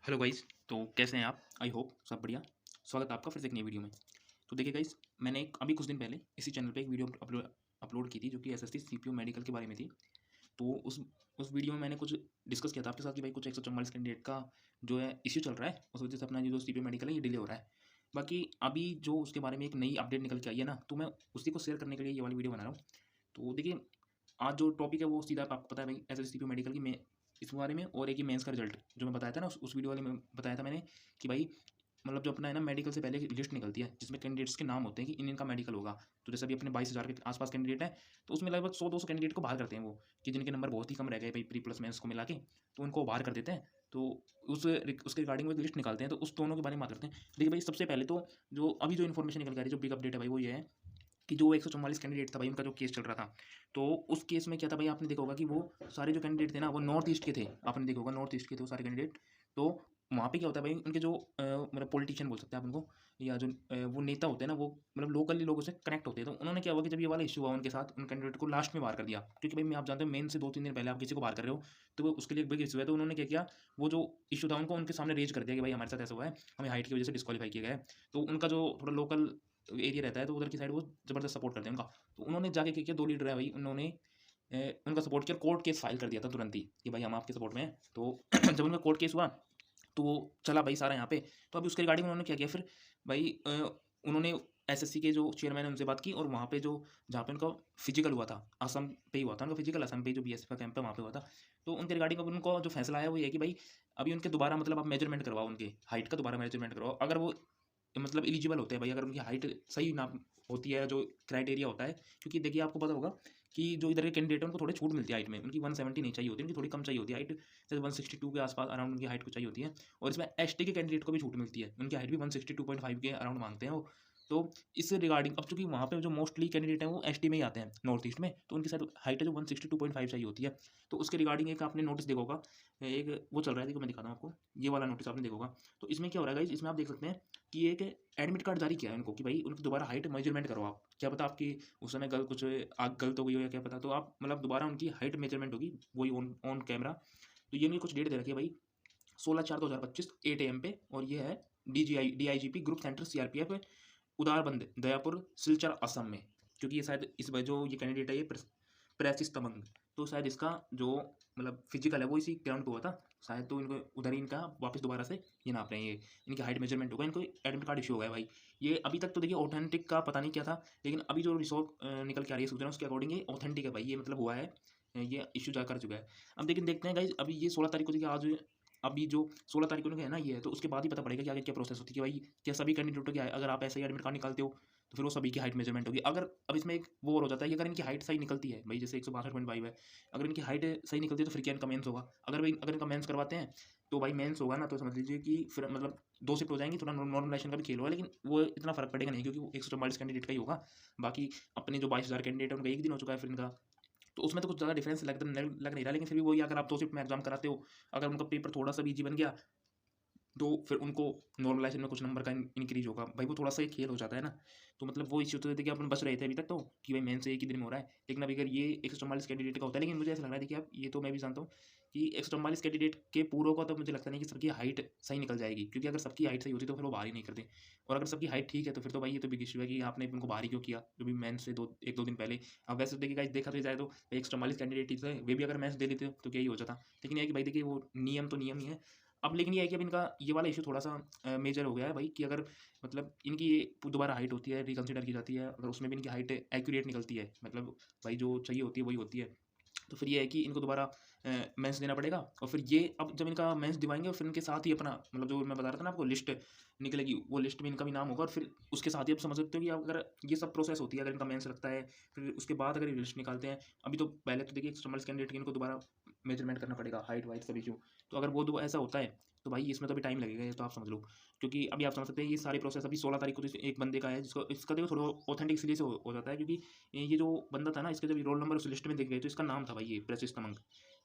Hello guys. तो कैसे हैं आप? आई होप सब बढ़िया। स्वागत है आपका फिर से एक नई वीडियो में। तो देखिए गाइस, मैंने अभी कुछ दिन पहले इसी चैनल पे एक वीडियो अपलोड की थी जो कि एसएससी सीपीयू मेडिकल के बारे में थी। तो उस वीडियो में मैंने कुछ डिस्कस किया था आपके साथ कि भाई कुछ 144 कैंडिडेट का जो है इश्यू चल रहा है, उस वजह से अपना ये जो सीपीयू मेडिकल है ये डिले हो रहा है। बाकी अभी जो उसके बारे में एक नई अपडेट निकल के आई है ना, तो मैं उसी को शेयर करने के लिए ये वाली वीडियो बना रहा हूँ। तो देखिए, आज जो टॉपिक है वो सीधा आपको पता है भाई, एसएससी मेडिकल की मैं इस बारे में, और एक ही मेंस का रिजल्ट जो मैं बताया था ना, उस वीडियो वाले में बताया था मैंने कि भाई मतलब जो अपना है ना मेडिकल से पहले लिस्ट निकलती है जिसमें कैंडिडेट्स के नाम होते हैं कि इन इनका मेडिकल होगा। तो जैसे अभी अपने 22,000 के आसपास कैंडिडेट है, तो उसमें लगभग 100-200 कैंडिडेट को बाहर करते हैं वो, कि जिनके नंबर बहुत ही कम रह गए भाई प्री प्लस मेंस को मिला के, तो उनको बाहर कर देते हैं। तो उसके रिगार्डिंग वो एक लिस्ट निकालते हैं, तो उस दोनों के बारे में बात करते हैं। देखिए भाई, सबसे पहले तो जो अभी जो इन्फॉर्मेशन निकल के आ रही है, जो बिग अपडेट है भाई, वो ये है कि जो 144 कैंडिडेट था भाई, उनका जो केस चल रहा था, तो उस केस में क्या था भाई, आपने देखा होगा कि वो सारे जो कैंडिडेट थे ना वो नॉर्थ ईस्ट के थे। आपने देखा होगा नॉर्थ ईस्ट के थे वो सारे कैंडिडेट। तो वहाँ पे क्या होता है भाई, उनके जो मतलब पॉलिटिशियन बोल सकते हैं आप उनको, या जो वो नेता होते हैं ना, वो मतलब लोकली लोगों से कनेक्ट होते हैं। तो उन्होंने क्या हुआ कि जब ये वाला इशू हुआ उनके साथ, उन कैंडिडेट को लास्ट में बाहर कर दिया, क्योंकि भाई मैं आप जानते हो मेन से 2-3 दिन पहले आप किसी को बाहर कर रहे हो, तो वो उसके लिए एक बिग इशू है। तो उन्होंने क्या किया, वो जो इशू था उनको उनके सामने रेज कर दिया कि भाई हमारे साथ ऐसा हुआ है, हमें हाइट की वजह से डिस्क्वालीफाई किया गया है। तो उनका जो थोड़ा लोकल एरिया रहता है, तो उधर की साइड वो ज़बरदस्त सपोर्ट करते हैं उनका। तो उन्होंने जाके क्या किया, 2 लीडर है भाई, उन्होंने उनका सपोर्ट किया, कोर्ट केस फाइल कर दिया था तुरंत ही कि भाई हम आपके सपोर्ट में हैं। तो जब उनका कोर्ट केस हुआ, तो वो चला भाई सारा यहाँ पे। तो अभी उसके रिगार्डिंग उन्होंने क्या किया फिर भाई, उन्होंने एसएससी के जो चेयरमैन है उनसे बात की, और वहाँ पे जो जहाँ पे उनका फिजिकल हुआ था, असम पे ही हुआ था उनका फिजिकल, असम पे जो बीएसएफ का कैंप है वहाँ पे हुआ था। तो उनके रिगार्डिंग अब उनको जो फैसला आया वो ये है कि भाई अभी उनके दोबारा मतलब आप मेजरमेंट करवाओ, उनके हाइट का दोबारा मेजरमेंट करवाओ। अगर वो मतलब एलिजिबल होते हैं भाई, अगर उनकी हाइट सही ना होती है, जो क्राइटेरिया होता है, क्योंकि देखिए आपको पता होगा कि जो इधर के कैंडिडेट है उनको थोड़ी छूट मिलती है हाइट में, उनकी 170 नहीं चाहिए होती, उनकी थोड़ी कम चाहिए होती है हाइट, जैसे 162 के आसपास अराउंड उनकी हाइट को चाहिए होती है। और इसमें एसटी के कैंडिडेट को भी छूट मिलती है, उनकी हाइट भी 162.5 के अराउंड मांगते हैं वो। तो इस रिगार्डिंग अब चूंकि वहाँ पे जो मोस्टली कैंडिडेट हैं वो एसटी में ही आते हैं नॉर्थ ईस्ट में, तो उनकी शायद हाइट है जो 162.5 चाहिए होती है। तो उसके रिगार्डिंग एक आपने नोटिस देखा होगा, एक वो चल रहा है, देखो मैं दिखाता हूँ आपको, ये वाला नोटिस आपने देखा होगा। तो इसमें क्या हो रहा है गाइस, इसमें आप देख सकते हैं कि एक एडमिट कार्ड जारी किया है उनको कि भाई उनकी दोबारा हाइट मेजरमेंट करो आप। क्या पता आपकी उस समय कुछ आग गलत हो गई हो या क्या पता, तो आप मतलब दोबारा उनकी हाइट मेजरमेंट होगी, वही ऑन ऑन कैमरा। तो ये उनकी कुछ डेट दे रखी है भाई, 16/4/2025 8 AM पे, और ये है DIGP group centre CRPF Udarbond Dayapur Silchar Assam में। क्योंकि ये शायद इस बार जो ये कैंडिडेट है ये प्रेसिस तमंग, तो शायद इसका जो मतलब फिजिकल है वो इसी ग्राउंड पे हुआ था शायद, तो इनको उधर ही इनका वापस दोबारा से ये नाप रहे हैं, ये इनकी हाइट मेजरमेंट होगा, इनको एडमिट कार्ड इशू हो गया भाई। ये अभी तक तो देखिए ऑथेंटिक का पता नहीं क्या था, लेकिन अभी जो रिसोर्ट निकल के आ रही है सूचना, उसके अकॉर्डिंग ये ऑथेंटिक है भाई, ये मतलब हुआ है, ये इशू जा कर चुका है। अब लेकिन देखते हैं गाइज, अभी ये 16 तारीख को देखिए, आज अभी जो 16 तारीख को है ना ये है, तो उसके बाद ही पता पड़ेगा कि आगे क्या प्रोसेस होती है कि भाई क्या सभी कैंडिडेटों की अगर आप ऐसे ही एडमिट कार्ड निकालते हो तो फिर वो सभी की हाइट मेजरमेंट होगी। अगर अब इसमें एक वो और हो जाता है कि अगर इनकी हाइट सही निकलती है भाई, जैसे 162.5 है, अगर इनकी हाइट सही निकलती है तो फिर क्या इनका मेंस होगा। अगर इनका मेंस करवाते हैं तो भाई मेंस होगा ना, तो समझ लीजिए कि फिर मतलब 2 शिफ्ट हो जाएंगी, थोड़ा नॉर्मलाइजेशन का भी खेल होगा, लेकिन वो इतना फर्क पड़ेगा नहीं, क्योंकि वो 144 कैंडिडेट का ही होगा। बाकी अपने जो 22,000 कैंडिडेट है उनका एक दिन हो चुका है फिर इनका, तो उसमें तो कुछ ज़्यादा डिफरेंस लग नहीं रहा, लेकिन फिर भी वही, अगर आप 2 शिफ्ट में एग्जाम कराते हो, अगर उनका पेपर थोड़ा सा भी इजी बन गया तो फिर उनको नॉर्मलाइजेशन में कुछ नंबर का इंक्रीज होगा भाई, वो थोड़ा सा एक खेल हो जाता है ना। तो मतलब वो इश्यू तो देखिए अपन बच रहे थे अभी तक तो, कि भाई मेन से एक ही दिन में हो रहा है, लेकिन अभी अगर ये 144 कैंडिडेट का होता है, लेकिन मुझे ऐसा लग रहा है देखिए आप, ये तो मैं भी जानता हूँ कि 144 कैंडिडेट के पूरों का तो मुझे लगता नहीं कि सबकी हाइट सही निकल जाएगी, क्योंकि अगर सबकी हाइट सही होती तो फिर वो बाहर ही नहीं करते, और अगर सबकी हाइट ठीक है तो फिर तो भाई ये तो बिग इशू है कि आपने उनको बाहर ही क्यों किया, जो भी मेंस से 1-2 दिन पहले। अब वैसे देखिए गाइस, देखा तो जाए तो 144 कैंडिडेट ही थे, वे भी अगर मेंस दे लेते तो क्या ही हो जाता, लेकिन ये है कि भाई देखिए वो नियम तो नियम ही है। अब लेकिन ये है कि अब इनका ये वाला इशू थोड़ा सा मेजर हो गया है भाई, कि अगर मतलब इनकी ये दोबारा हाइट होती है, रिकंसिडर की जाती है, अगर उसमें भी इनकी हाइट एक्यूरेट निकलती है, मतलब भाई जो चाहिए होती है वही होती है, तो फिर ये है कि इनको दोबारा मेंस देना पड़ेगा। और फिर ये अब जब इनका मेंस दिवाएंगे और फिर इनके साथ ही अपना मतलब जो मैं बता रहा था ना आपको लिस्ट निकलेगी, वो लिस्ट में इनका भी नाम होगा, और फिर उसके साथ ही आप समझ सकते हो कि अगर ये सब प्रोसेस होती है, अगर इनका मेंस लगता है, फिर उसके बाद अगर ये लिस्ट निकालते हैं, अभी तो पहले तो देखिए एक्सटर्नल कैंडिडेट की इनको दोबारा मेजरमेंट करना पड़ेगा, हाइट वाइट सब इशू। तो अगर वो दो ऐसा होता है तो भाई इसमें तो अभी टाइम लगेगा, ये तो आप समझ लो। क्योंकि अभी आप समझ सकते हैं ये सारे प्रोसेस अभी 16 तारीख को तो एक बंदे का है, जिसको इसका देखो थोड़ा ऑथेंटिक इसलिए से हो जाता है, क्योंकि ये जो बंदा था ना, इसका जब रोल नंबर उस लिस्ट में देख गए तो इसका नाम था भाई ये प्रेसिस तमंग,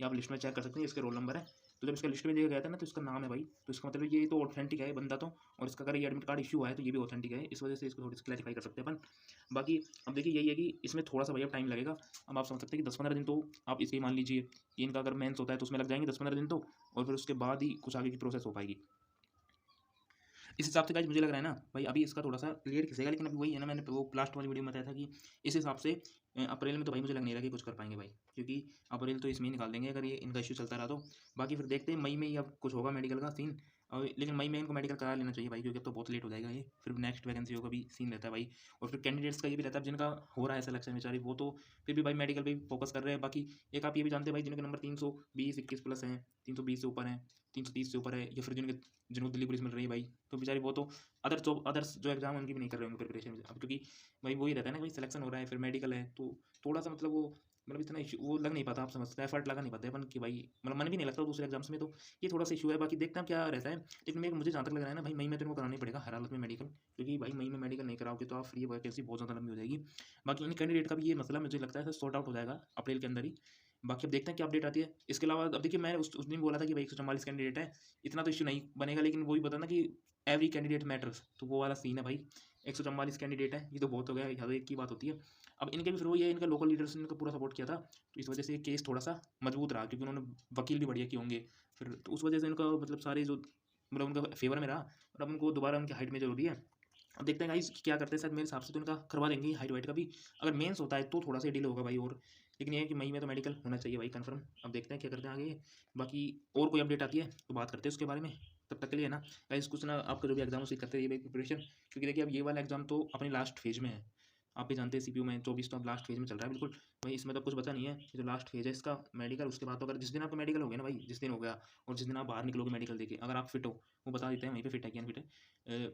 ये आप लिस्ट में चेक कर सकते हैं, इसके रोल नंबर है। तो जब इसका लिस्ट में देखा गया था ना, तो इसका नाम है भाई, तो इसका मतलब ये तो ऑथेंटिक है बंदा तो, और इसका अगर ये एडमिट कार्ड इशू हुआ है तो ये भी ऑथेंटिक है, इस वजह से इसको थोड़ी सी क्लैरिफाई कर सकते हैं अपन। बाकी अब देखिए यही है कि इसमें थोड़ा सा भैया टाइम लगेगा। अब आप समझ सकते हैं कि 10-15 दिन तो आप इसके मान लीजिए कि इनका अगर मेंस होता है तो उसमें लग जाएंगे 10-15 दिन तो, और फिर उसके बाद ही कुछ आगे की प्रोसेस हो पाएगी। इस हिसाब से गाइस मुझे लग रहा है ना भाई, अभी इसका थोड़ा सा लेट खिसेगा, लेकिन अभी वही है ना, मैंने वो लास्ट वाली वीडियो में बताया था कि इस हिसाब से अप्रैल में तो भाई मुझे लग नहीं रहा कि कुछ कर पाएंगे भाई, क्योंकि अप्रैल तो इसमें ही निकाल देंगे अगर ये इनका इशू चलता रहा तो। बाकी फिर देखते हैं मई में ही अब कुछ होगा मेडिकल का सीन, और लेकिन मई में इनको मेडिकल करा लेना चाहिए भाई, क्योंकि अब तो बहुत लेट हो जाएगा ये, फिर नेक्स्ट वैकेंसी का भी सीन रहता है भाई। और फिर कैंडिडेट्स का ये भी रहता है, जिनका हो रहा है सिलेक्शन बेचारी, वो तो फिर भी भाई मेडिकल पे फोकस कर रहे हैं। बाकी एक आप ये भी जानते हैं भाई, जिनके नंबर 320-21 प्लस हैं, 320 से ऊपर हैं, 330 से ऊपर है, या फिर जिनको दिल्ली पुलिस मिल रही है भाई, तो बेचारी वो तो अदर्स जो एग्जाम उनकी भी नहीं कर रहे होंगे प्रिपरेशन अब, क्योंकि भाई वही रहता है ना, भाई सिलेक्शन हो रहा है फिर मेडिकल है, तो थोड़ा सा मतलब वो मतलब इतना इशू वो लग नहीं पाता, आप समझते हैं, एफर्ट लगा नहीं पाते अपन कि भाई मतलब मन भी नहीं लगता दूसरे एग्जाम्स में, तो ये थोड़ा सा इशू है। बाकी देखते हैं क्या रहता है, लेकिन मुझे जहाँ तक लग रहा है ना भाई, मई में तो इनको कराना ही पड़ेगा हर हालत में मेडिकल, क्योंकि भाई मई में मेडिकल नहीं कराओगे तो आप फ्री वैकेंसी बहुत ज़्यादा लंबी हो जाएगी। बाकी इन कैंडिडेट का भी ये मसला मुझे लगता है सॉर्ट आउट हो जाएगा अप्रैल के अंदर ही। बाकी अब देखते हैं क्या अपडेट आती है। इसके अलावा अब देखिए, मैं उस दिन बोला था कि भाई 144 कैंडिडेट है, इतना तो इशू नहीं बनेगा, लेकिन वही बता ना कि एवरी कैंडिडेट मैटर्स, तो वो वाला सीन है भाई। 144 कैंडिडेट है, ये तो बहुत हो गया, यहाँ एक की बात होती है। अब इनके भी फिर वो ये इनका लोकल लीडर्स ने इनका पूरा सपोर्ट किया था, तो इस वजह से केस थोड़ा सा मजबूत रहा, क्योंकि उन्होंने वकील भी बढ़िया किए होंगे फिर, तो उस वजह से इनका मतलब सारे जो मतलब उनका फेवर में रहा, और अब उनको दोबारा उनकी हाइट में जरूरी है। अब देखते हैं गाइस क्या करते हैं, शायद मेरे हिसाब से तो इनका करवा देंगे हाइट वाइट का भी, अगर मेंस होता है तो थोड़ा सा डिले होगा भाई, और लेकिन ये है कि मई में तो मेडिकल होना चाहिए भाई कंफर्म। अब देखते हैं क्या करते हैं आगे। बाकी और कोई अपडेट आती है तो बात करते हैं उसके बारे में, तब तक के लिए ना गाइस कुछ ना, आपका जो भी एग्जाम उसी करते रहिए प्रिपरेशन, क्योंकि देखिए अब ये वाला एग्जाम तो अपनी लास्ट फेज में है। आप भी जानते हैं सीपीयू में 24 तो अब लास्ट फेज में चल रहा है बिल्कुल भाई, इसमें तो कुछ बचा नहीं है, ये जो लास्ट फेज है इसका मेडिकल, उसके बाद तो अगर जिस दिन आपका मेडिकल हो गया ना भाई, जिस दिन हो गया और जिस दिन आप बाहर निकलोगे मेडिकल देके, अगर आप फिट हो, वो बता देते हैं वहीं पे फिट है कि अनफिट है।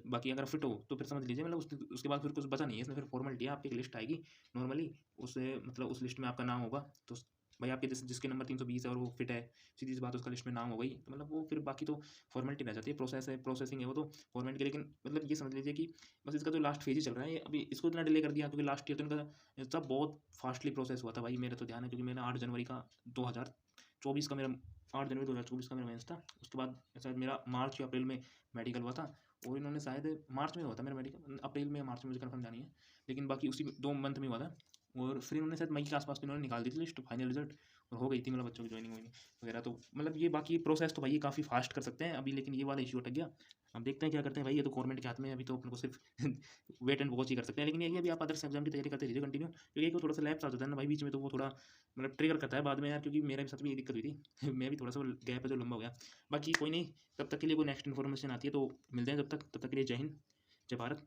बाकी अगर फिट हो तो फिर समझ लीजिए मतलब उसके बाद फिर कुछ बचा नहीं है इसमें, फिर फॉर्मेलिटी है, आपकी एक लिस्ट आएगी नॉर्मली, उससे मतलब उस लिस्ट में आपका नाम होगा, तो भाई आपके जिसके नंबर 320 है और वो फिट है, सीधी सी बात उसका लिस्ट में नाम हो गई, तो मतलब वो फिर बाकी तो फॉर्मेलिटी रह जाती है, प्रोसेस है, प्रोसेसिंग है वो तो फॉर्मेलिटी, लेकिन मतलब ये समझ लीजिए कि बस इसका जो लास्ट फेज ही चल रहा है अभी, इसको इतना डिले कर दिया क्योंकि लास्ट ईयर तो इनका सब बहुत फास्टली प्रोसेस हुआ था भाई, मेरा तो ध्यान है, क्योंकि मैंने 8 जनवरी का 2024 का मेरा 8 जनवरी 2024 का मेरा मेंस था, उसके बाद शायद मेरा मार्च या अप्रैल में मेडिकल हुआ था, और इन्होंने शायद मार्च में हुआ था मेरा मेडिकल, अप्रैल में मार्च में मुझे कंफर्म जानी है, लेकिन बाकी उसी 2 मंथ में हुआ था, और फिर उन्होंने शायद मई के आसपास इन्होंने निकाल दी थी लिस्ट फाइनल रिजल्ट, और हो गई थी मतलब बच्चों की ज्वाइनिंग वगैरह, तो मतलब ये बाकी प्रोसेस तो भाई ये काफ़ी फास्ट कर सकते हैं अभी, लेकिन ये वाला इशू अटक गया। अब देखते हैं क्या करते हैं भाई, ये तो गवर्नमेंट के हाथ में है, अभी तो अपन को सिर्फ वेट एंड वॉच ही कर सकते हैं, लेकिन ये अभी आप अदर्स एग्जाम की तैयारी करते रहिए कंटिन्यू, क्योंकि एक थोड़ा सा लैप्स आ जाता है ना भाई बीच में, तो वो थोड़ा मतलब ट्रिगर करता है बाद में यार, क्योंकि मेरे साथ भी ये दिक्कत हुई थी मैं भी थोड़ा सा गैप है जो लंबा हो गया। बाकी कोई नहीं, तब तक के लिए कोई नेक्स्ट इन्फॉर्मेशन आती है तो मिलते हैं, तब तक के लिए जय हिंद, जय भारत।